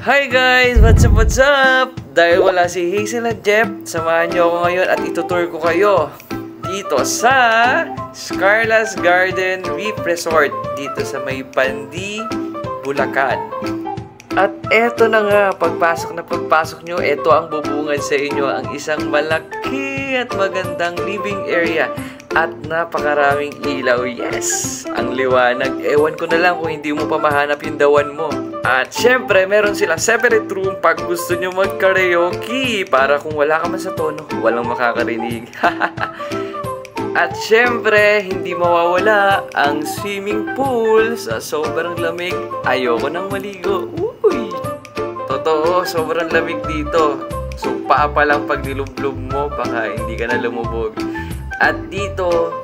Hi guys! What's up, what's up? Dahil wala si Hazel at Jeff, samahan niyo ako ngayon at itutour ko kayo dito sa Scarlas Garden Reef Resort dito sa may Pandi, Bulacan. At eto na nga, pagpasok nyo, eto ang bubungad sa inyo, ang isang malaki at magandang living area at napakaraming ilaw. Yes! Ang liwanag. Ewan ko na lang kung hindi mo pa mahanap yung dawan mo. At syempre, meron silang separate room pag gusto nyo mag-karaoke para kung wala ka man sa tono, walang makakarinig. At syempre, hindi mawawala ang swimming pool. Sa sobrang lamig, ayoko nang maligo. Uy! Totoo, sobrang lamig dito. So, paa pa lang pag nilublob mo, baka hindi ka na lumubog. At dito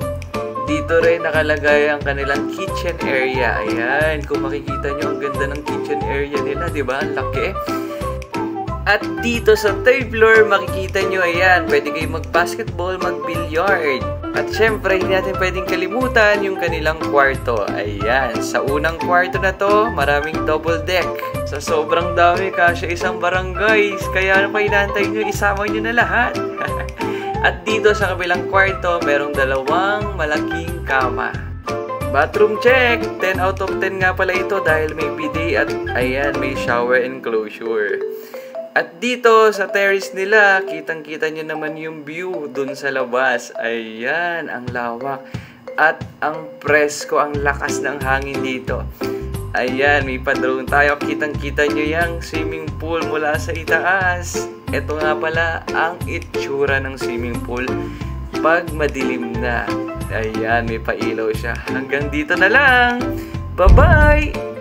rin nakalagay ang kanilang kitchen area. Ayan, kung makikita nyo, ang ganda ng kitchen area nila, di ba? Ang laki. At dito sa third floor, makikita nyo, ayan, pwede kayo mag-basketball, mag-billiard. At syempre, hindi natin pwedeng kalimutan yung kanilang kwarto. Ayan, sa unang kwarto na to, maraming double deck. Sa sobrang dami, kasya isang barangay. Kaya ano pa inaantay nyo, isama nyo na lahat. At dito sa kabilang kwarto, merong dalawang malaking kama. Bathroom check! 10 out of 10 nga pala ito dahil may bidet at ayan, may shower enclosure. At dito sa terrace nila, kitang-kita nyo naman yung view dun sa labas. Ayan, ang lawak. At ang presko, ang lakas ng hangin dito. Ayan, may pa-drone tayo. Kitang-kita nyo yung swimming pool mula sa itaas. Ito nga pala ang itsura ng swimming pool pag madilim na. Ayan, may pailaw siya. Hanggang dito na lang. Bye-bye!